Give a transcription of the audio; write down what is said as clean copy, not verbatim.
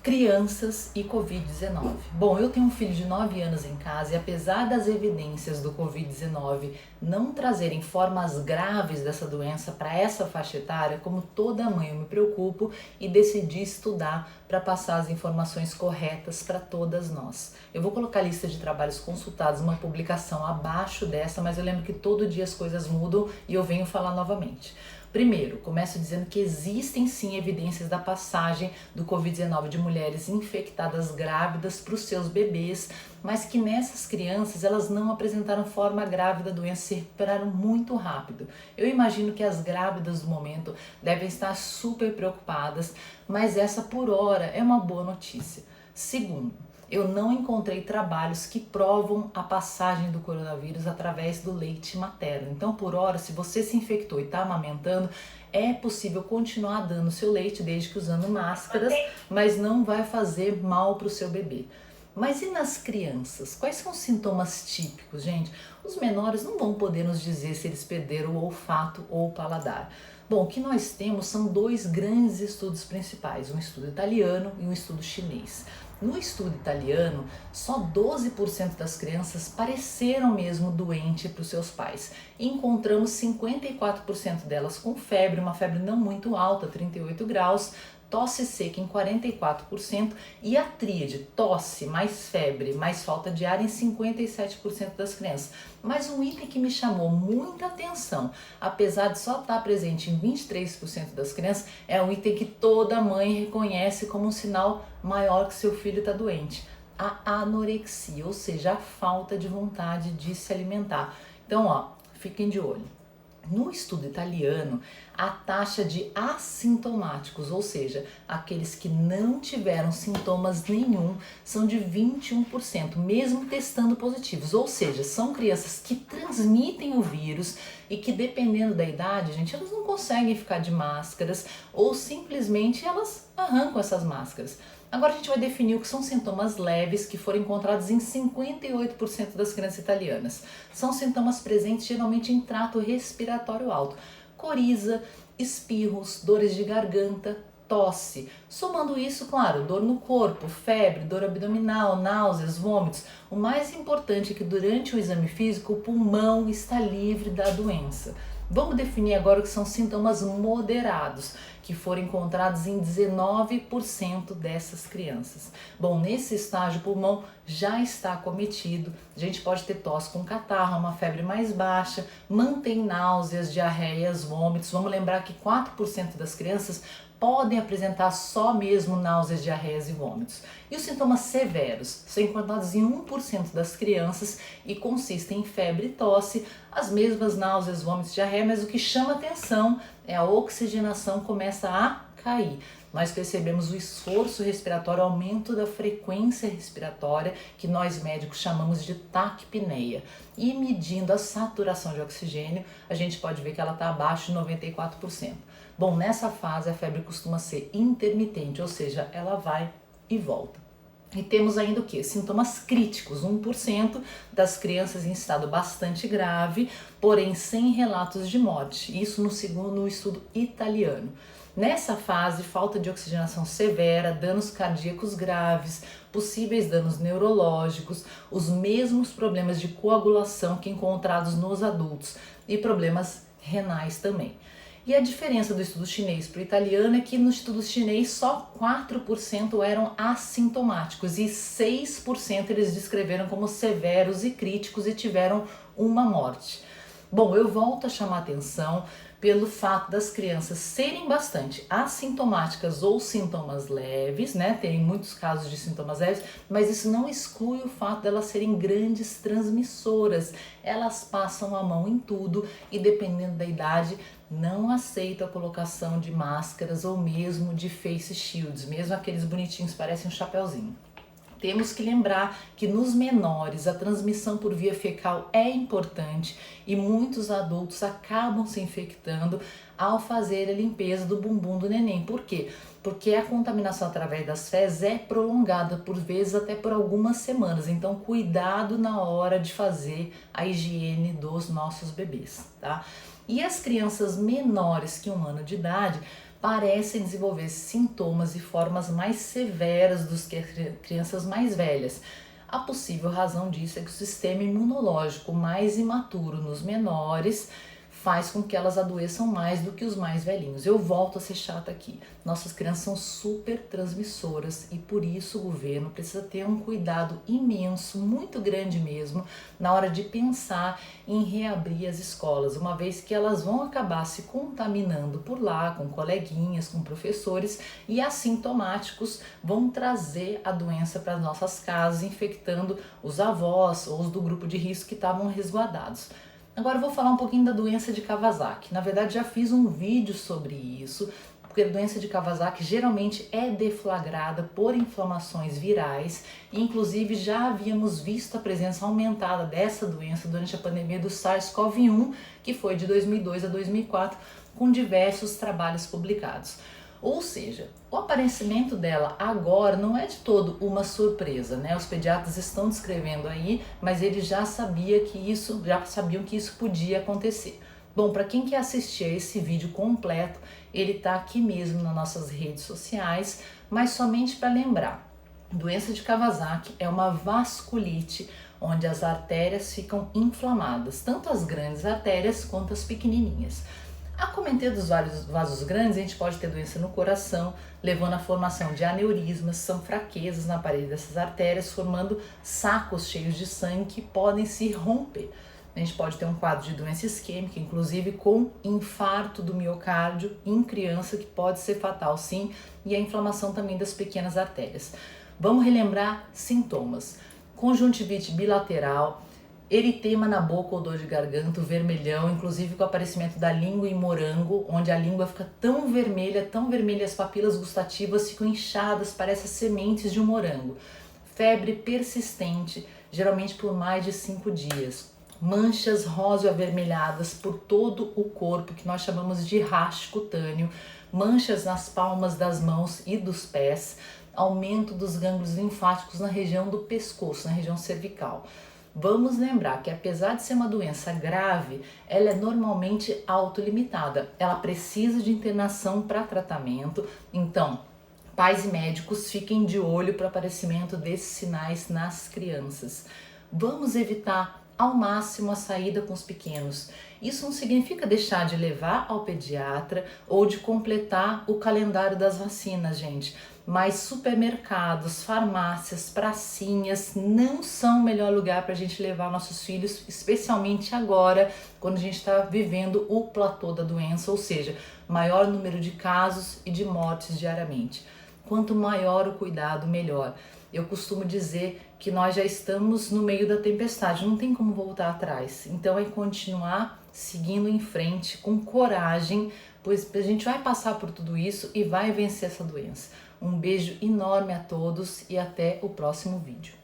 Crianças e Covid-19. Bom, eu tenho um filho de 9 anos em casa e apesar das evidências do Covid-19 não trazerem formas graves dessa doença para essa faixa etária, como toda mãe eu me preocupo e decidi estudar para passar as informações corretas para todas nós. Eu vou colocar a lista de trabalhos consultados, uma publicação abaixo dessa, mas eu lembro que todo dia as coisas mudam e eu venho falar novamente. Primeiro, começo dizendo que existem sim evidências da passagem do Covid-19 de mulheres infectadas grávidas para os seus bebês, mas que nessas crianças elas não apresentaram forma grave da doença, se recuperaram muito rápido. Eu imagino que as grávidas do momento devem estar super preocupadas, mas essa por hora é uma boa notícia. Segundo, eu não encontrei trabalhos que provam a passagem do coronavírus através do leite materno. Então, por hora, se você se infectou e está amamentando, é possível continuar dando seu leite, desde que usando máscaras, mas não vai fazer mal para o seu bebê. Mas e nas crianças? Quais são os sintomas típicos, gente? Os menores não vão poder nos dizer se eles perderam o olfato ou o paladar. Bom, o que nós temos são dois grandes estudos principais, um estudo italiano e um estudo chinês. No estudo italiano, só 12% das crianças pareceram mesmo doentes para os seus pais. E encontramos 54% delas com febre, uma febre não muito alta, 38 graus, tosse seca em 44% e a tríade, tosse, mais febre, mais falta de ar em 57% das crianças. Mas um item que me chamou muita atenção, apesar de só estar presente em 23% das crianças, é um item que toda mãe reconhece como um sinal maior que seu filho está doente. A anorexia, ou seja, a falta de vontade de se alimentar. Então, fiquem de olho. No estudo italiano, a taxa de assintomáticos, ou seja, aqueles que não tiveram sintomas nenhum, são de 21%, mesmo testando positivos. Ou seja, são crianças que transmitem o vírus e que, dependendo da idade, gente, elas não conseguem ficar de máscaras ou simplesmente elas arrancam essas máscaras. Agora a gente vai definir o que são sintomas leves que foram encontrados em 58% das crianças italianas. São sintomas presentes geralmente em trato respiratório alto, coriza, espirros, dores de garganta, tosse. Somando isso, claro, dor no corpo, febre, dor abdominal, náuseas, vômitos. O mais importante é que durante o exame físico o pulmão está livre da doença. Vamos definir agora o que são sintomas moderados, que foram encontrados em 19% dessas crianças. Bom, nesse estágio o pulmão já está acometido, a gente pode ter tosse com catarro, uma febre mais baixa, mantém náuseas, diarreias, vômitos. Vamos lembrar que 4% das crianças podem apresentar só mesmo náuseas, diarreias e vômitos. E os sintomas severos são encontrados em 1% das crianças e consistem em febre e tosse, as mesmas náuseas, vômitos, diarreia, mas o que chama atenção é a oxigenação começa a cair. Nós percebemos o esforço respiratório, o aumento da frequência respiratória, que nós médicos chamamos de taquipneia. E medindo a saturação de oxigênio, a gente pode ver que ela está abaixo de 94%. Bom, nessa fase a febre costuma ser intermitente, ou seja, ela vai e volta. E temos ainda o que? Sintomas críticos, 1% das crianças em estado bastante grave, porém sem relatos de morte. Isso no segundo estudo italiano. Nessa fase, falta de oxigenação severa, danos cardíacos graves, possíveis danos neurológicos, os mesmos problemas de coagulação que encontrados nos adultos e problemas renais também. E a diferença do estudo chinês para o italiano é que no estudo chinês só 4% eram assintomáticos e 6% eles descreveram como severos e críticos e tiveram uma morte. Bom, eu volto a chamar a atenção pelo fato das crianças serem bastante assintomáticas ou sintomas leves, né? Tem muitos casos de sintomas leves, mas isso não exclui o fato delas serem grandes transmissoras. Elas passam a mão em tudo e, dependendo da idade, não aceita a colocação de máscaras ou mesmo de face shields, mesmo aqueles bonitinhos que parecem um chapeuzinho. Temos que lembrar que nos menores a transmissão por via fecal é importante e muitos adultos acabam se infectando ao fazer a limpeza do bumbum do neném. Por quê? Porque a contaminação através das fezes é prolongada, por vezes até por algumas semanas. Então, cuidado na hora de fazer a higiene dos nossos bebês, tá? E as crianças menores que 1 ano de idade parecem desenvolver sintomas e formas mais severas dos que as crianças mais velhas. A possível razão disso é que o sistema imunológico mais imaturo nos menores faz com que elas adoeçam mais do que os mais velhinhos. Eu volto a ser chata aqui. Nossas crianças são super transmissoras e por isso o governo precisa ter um cuidado imenso, muito grande mesmo, na hora de pensar em reabrir as escolas, uma vez que elas vão acabar se contaminando por lá, com coleguinhas, com professores, e assintomáticos vão trazer a doença para as nossas casas, infectando os avós ou os do grupo de risco que estavam resguardados. Agora eu vou falar um pouquinho da doença de Kawasaki. Na verdade, já fiz um vídeo sobre isso, porque a doença de Kawasaki geralmente é deflagrada por inflamações virais, e inclusive já havíamos visto a presença aumentada dessa doença durante a pandemia do SARS-CoV-1, que foi de 2002 a 2004, com diversos trabalhos publicados. Ou seja, o aparecimento dela agora não é de todo uma surpresa, né? Os pediatras estão descrevendo aí, mas eles já sabiam que isso podia acontecer. Bom, para quem quer assistir a esse vídeo completo, ele está aqui mesmo nas nossas redes sociais, mas somente para lembrar, doença de Kawasaki é uma vasculite onde as artérias ficam inflamadas, tanto as grandes artérias quanto as pequenininhas. Acometendo dos vasos grandes, a gente pode ter doença no coração, levando à formação de aneurismas, são fraquezas na parede dessas artérias, formando sacos cheios de sangue que podem se romper. A gente pode ter um quadro de doença isquêmica, inclusive com infarto do miocárdio em criança, que pode ser fatal sim, e a inflamação também das pequenas artérias. Vamos relembrar sintomas: conjuntivite bilateral, eritema na boca ou dor de garganta, vermelhão, inclusive com o aparecimento da língua em morango, onde a língua fica tão vermelha, as papilas gustativas ficam inchadas, parecem sementes de um morango. Febre persistente, geralmente por mais de 5 dias. Manchas rosa-avermelhadas por todo o corpo, que nós chamamos de rash cutâneo. Manchas nas palmas das mãos e dos pés. Aumento dos gânglios linfáticos na região do pescoço, na região cervical. Vamos lembrar que apesar de ser uma doença grave, ela é normalmente autolimitada. Ela precisa de internação para tratamento, então pais e médicos fiquem de olho para o aparecimento desses sinais nas crianças. Vamos evitar ao máximo a saída com os pequenos. Isso não significa deixar de levar ao pediatra ou de completar o calendário das vacinas, gente. Mas supermercados, farmácias, pracinhas não são o melhor lugar para a gente levar nossos filhos, especialmente agora, quando a gente está vivendo o platô da doença, ou seja, maior número de casos e de mortes diariamente. Quanto maior o cuidado, melhor. Eu costumo dizer que nós já estamos no meio da tempestade, não tem como voltar atrás. Então é continuar seguindo em frente com coragem, pois a gente vai passar por tudo isso e vai vencer essa doença. Um beijo enorme a todos e até o próximo vídeo.